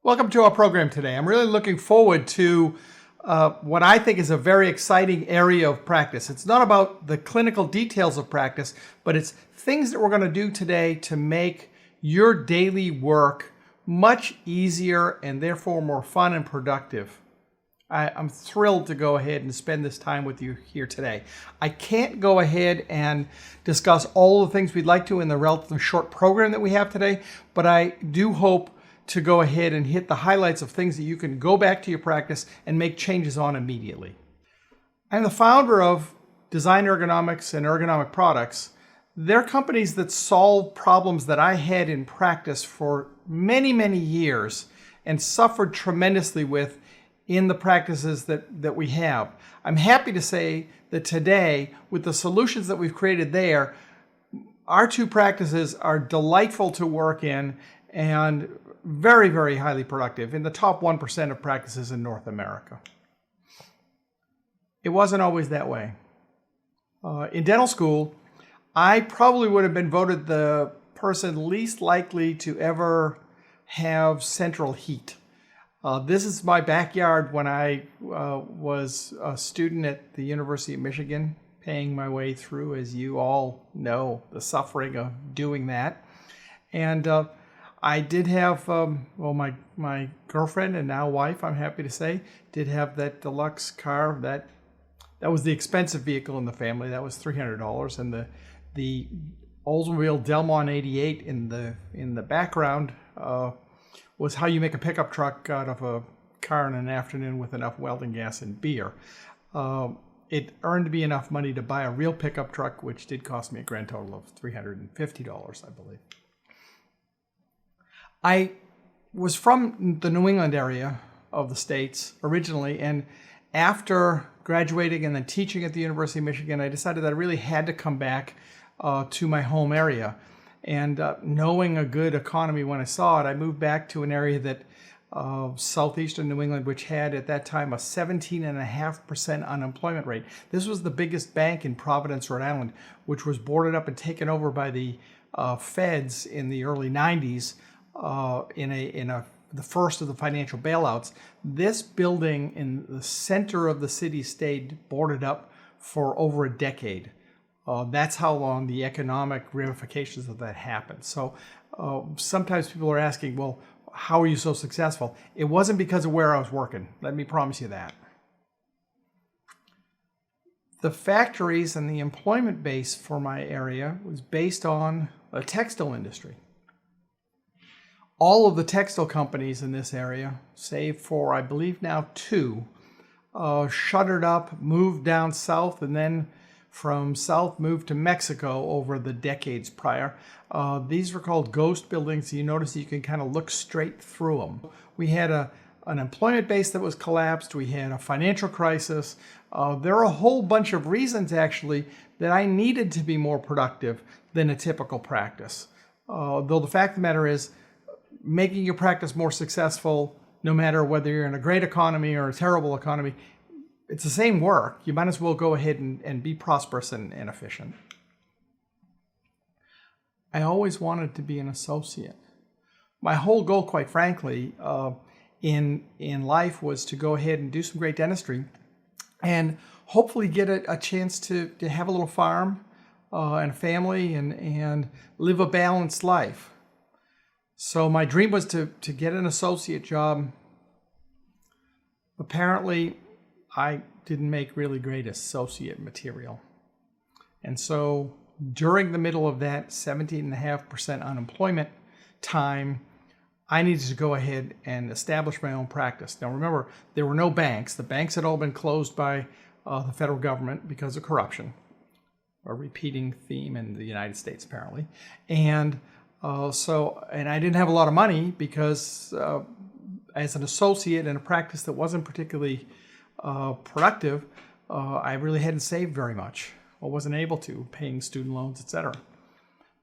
Welcome to our program today. I'm really looking forward to what I think is a very exciting area of practice. It's not about the clinical details of practice, but it's things that we're going to do today to make your daily work much easier and therefore more fun and productive. I'm thrilled to go ahead and spend this time with you here today. I can't go ahead and discuss all the things we'd like to in the relatively short program that we have today, but I do hope to go ahead and hit the highlights of things that you can go back to your practice and make changes on immediately. I'm the founder of Design Ergonomics and Ergonomic Products. They're companies that solve problems that I had in practice for many, many years and suffered tremendously with in the practices that we have. I'm happy to say that today, with the solutions that we've created there, our two practices are delightful to work in and very, very highly productive, in the top 1% of practices in North America. It wasn't always that way. In dental school, I probably would have been voted the person least likely to ever have central heat. This is my backyard when I was a student at the University of Michigan, paying my way through, as you all know, the suffering of doing that. And I did have, my girlfriend and now wife, I'm happy to say, did have that deluxe car. That was the expensive vehicle in the family. That was $300. And the Oldsmobile Delmont 88 in the background was how you make a pickup truck out of a car in an afternoon with enough welding gas and beer. It earned me enough money to buy a real pickup truck, which did cost me a grand total of $350, I believe. I was from the New England area of the States originally, and after graduating and then teaching at the University of Michigan, I decided that I really had to come back to my home area. And knowing a good economy when I saw it, I moved back to an area that southeastern New England, which had at that time a 17.5% unemployment rate. This was the biggest bank in Providence, Rhode Island, which was boarded up and taken over by the feds in the early 90s the first of the financial bailouts. This building in the center of the city stayed boarded up for over a decade. That's how long the economic ramifications of that happened. So sometimes people are asking, well, how are you so successful? It wasn't because of where I was working. Let me promise you that. The factories and the employment base for my area was based on the textile industry. All of the textile companies in this area, save for, I believe now 2, shuttered up, moved down south, and then from south moved to Mexico over the decades prior. These were called ghost buildings. You notice you can kind of look straight through them. We had an employment base that was collapsed. We had a financial crisis. There are a whole bunch of reasons, actually, that I needed to be more productive than a typical practice. Though the fact of the matter is, making your practice more successful, no matter whether you're in a great economy or a terrible economy, it's the same work. You might as well go ahead and be prosperous and efficient. I always wanted to be an associate. My whole goal, quite frankly, in life was to go ahead and do some great dentistry and hopefully get a chance to have a little farm and a family and live a balanced life. So my dream was to get an associate job. Apparently, I didn't make really great associate material. And so during the middle of that 17.5% unemployment time, I needed to go ahead and establish my own practice. Now remember, there were no banks. The banks had all been closed by the federal government because of corruption, a repeating theme in the United States apparently. And I didn't have a lot of money because as an associate in a practice that wasn't particularly productive, I really hadn't saved very much. I wasn't able to, paying student loans, etc.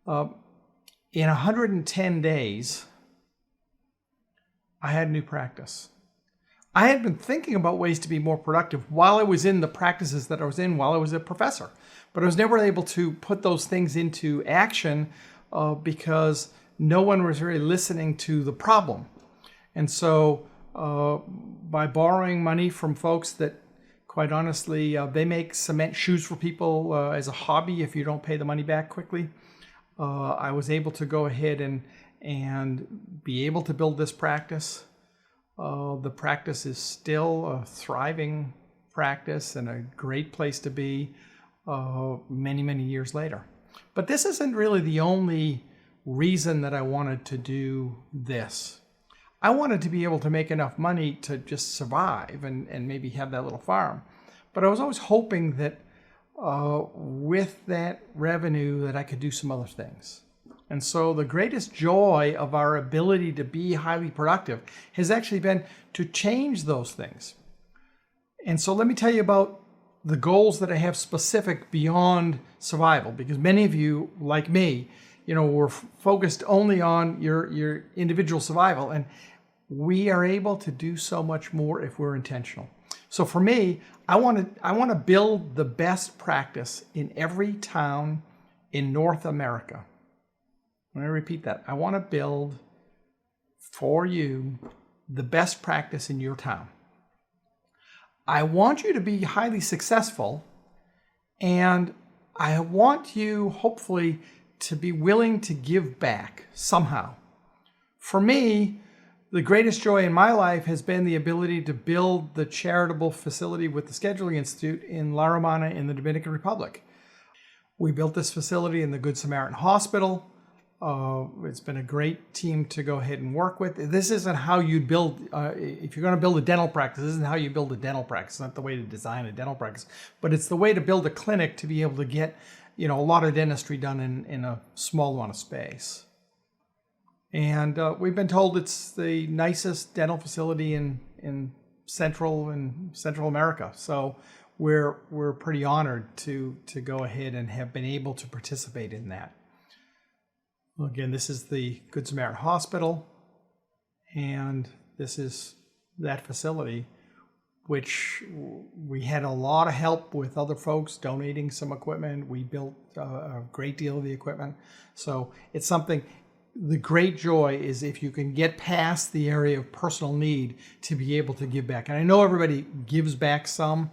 In 110 days, I had a new practice. I had been thinking about ways to be more productive while I was in the practices that I was in while I was a professor, but I was never able to put those things into action because no one was really listening to the problem. And so by borrowing money from folks that, quite honestly, they make cement shoes for people as a hobby if you don't pay the money back quickly, I was able to go ahead and be able to build this practice. The practice is still a thriving practice and a great place to be many, many years later. But this isn't really the only reason that I wanted to do this. I wanted to be able to make enough money to just survive and maybe have that little farm. But I was always hoping that with that revenue that I could do some other things. And so the greatest joy of our ability to be highly productive has actually been to change those things. And so let me tell you about the goals that I have specific beyond survival, because many of you, like me, were focused only on your individual survival, and we are able to do so much more if we're intentional. So for me, I want to build the best practice in every town in North America. I'm going to repeat that. I want to build for you the best practice in your town. I want you to be highly successful, and I want you, hopefully, to be willing to give back somehow. For me, the greatest joy in my life has been the ability to build the charitable facility with the Scheduling Institute in La Romana in the Dominican Republic. We built this facility in the Good Samaritan Hospital. It's been a great team to go ahead and work with. This isn't how you build, if you're going to build a dental practice, this isn't how you build a dental practice. It's not the way to design a dental practice, but it's the way to build a clinic to be able to get, a lot of dentistry done in a small amount of space. And we've been told it's the nicest dental facility in Central America. So we're pretty honored to go ahead and have been able to participate in that. Again, this is the Good Samaritan Hospital, and this is that facility, which we had a lot of help with other folks donating some equipment. We built a great deal of the equipment. So it's something, the great joy is if you can get past the area of personal need to be able to give back. And I know everybody gives back some.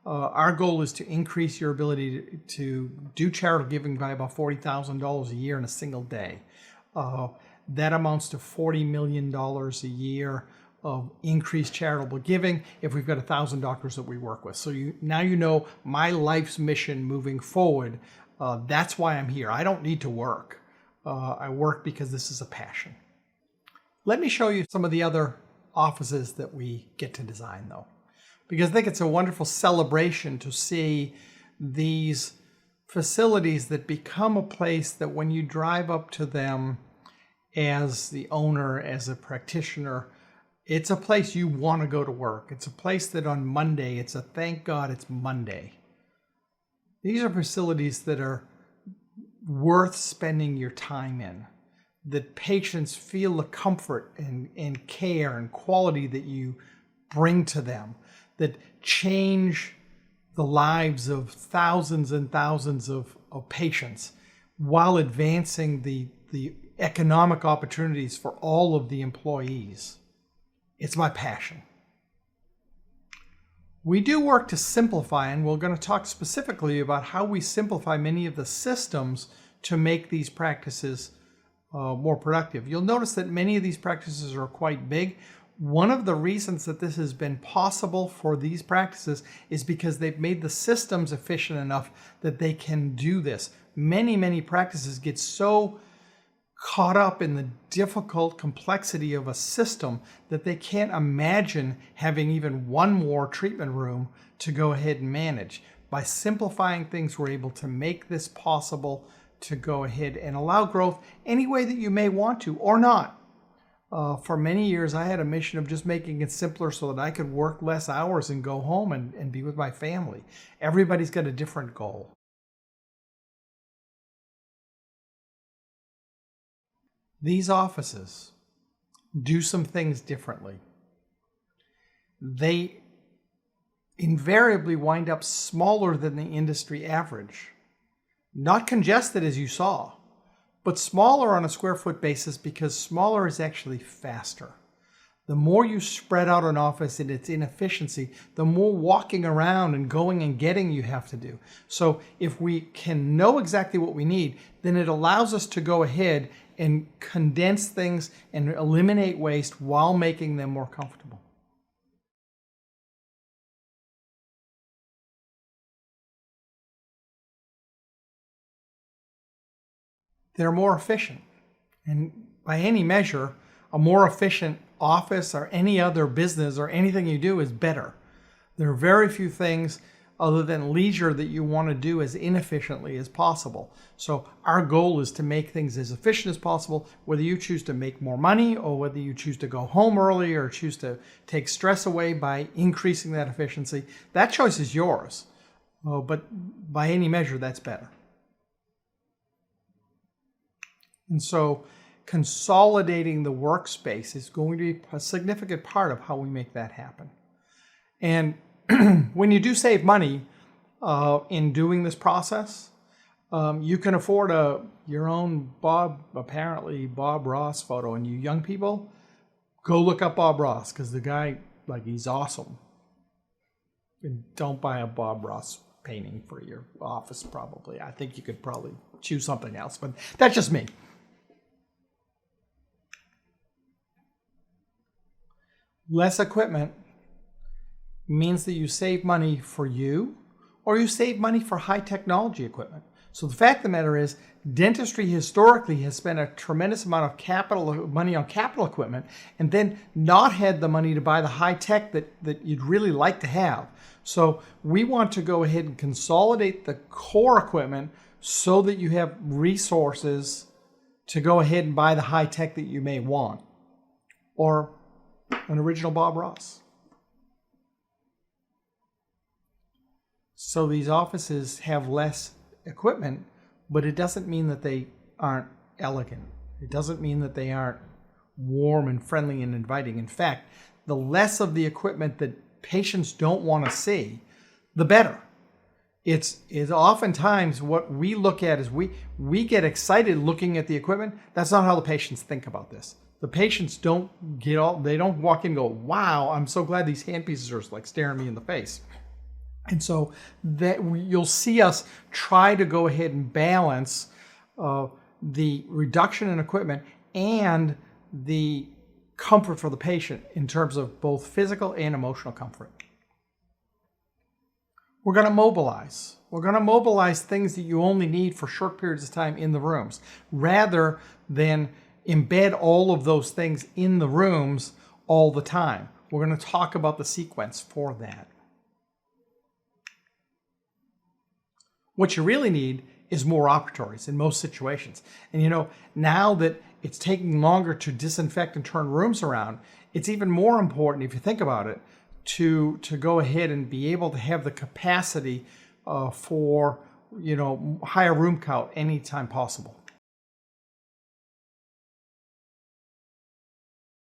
Our goal is to increase your ability to do charitable giving by about $40,000 a year in a single day. That amounts to $40 million a year of increased charitable giving if we've got 1,000 doctors that we work with. So now you know my life's mission moving forward. That's why I'm here. I don't need to work. I work because this is a passion. Let me show you some of the other offices that we get to design, though, because I think it's a wonderful celebration to see these facilities that become a place that when you drive up to them as the owner, as a practitioner, it's a place you want to go to work. It's a place that on Monday, it's a thank God it's Monday. These are facilities that are worth spending your time in, that patients feel the comfort and care and quality that you bring to them, that change the lives of thousands and thousands of patients while advancing the economic opportunities for all of the employees. It's my passion. We do work to simplify, and we're going to talk specifically about how we simplify many of the systems to make these practices more productive. You'll notice that many of these practices are quite big. One of the reasons that this has been possible for these practices is because they've made the systems efficient enough that they can do this. Many, many practices get so caught up in the difficult complexity of a system that they can't imagine having even one more treatment room to go ahead and manage. By simplifying things, we're able to make this possible to go ahead and allow growth any way that you may want to or not. For many years, I had a mission of just making it simpler so that I could work less hours and go home and be with my family. Everybody's got a different goal. These offices do some things differently. They invariably wind up smaller than the industry average. Not congested as you saw, but smaller on a square foot basis because smaller is actually faster. The more you spread out an office in its inefficiency, the more walking around and going and getting you have to do. So if we can know exactly what we need, then it allows us to go ahead and condense things and eliminate waste while making them more comfortable. They're more efficient. And by any measure, a more efficient office or any other business or anything you do is better. There are very few things other than leisure that you want to do as inefficiently as possible. So our goal is to make things as efficient as possible, whether you choose to make more money or whether you choose to go home early or choose to take stress away by increasing that efficiency. That choice is yours, but by any measure, that's better. And so consolidating the workspace is going to be a significant part of how we make that happen. And when you do save money in doing this process, you can afford your own Bob Ross photo. And you young people, go look up Bob Ross, because the guy, he's awesome. And don't buy a Bob Ross painting for your office, probably. I think you could probably choose something else, but that's just me. Less equipment means that you save money for you, or you save money for high technology equipment. So the fact of the matter is, dentistry historically has spent a tremendous amount of money on capital equipment, and then not had the money to buy the high tech that you'd really like to have. So we want to go ahead and consolidate the core equipment so that you have resources to go ahead and buy the high tech that you may want, or an original Bob Ross. So these offices have less equipment, but it doesn't mean that they aren't elegant. It doesn't mean that they aren't warm and friendly and inviting. In fact, the less of the equipment that patients don't want to see, the better. It's oftentimes what we look at is we get excited looking at the equipment. That's not how the patients think about this. The patients don't walk in and go, wow, I'm so glad these handpieces are staring me in the face. And so that you'll see us try to go ahead and balance the reduction in equipment and the comfort for the patient in terms of both physical and emotional comfort. We're going to mobilize. We're going to mobilize things that you only need for short periods of time in the rooms, rather than embed all of those things in the rooms all the time. We're going to talk about the sequence for that. What you really need is more operatories in most situations. And now that it's taking longer to disinfect and turn rooms around, it's even more important, if you think about it, to go ahead and be able to have the capacity for higher room count anytime possible.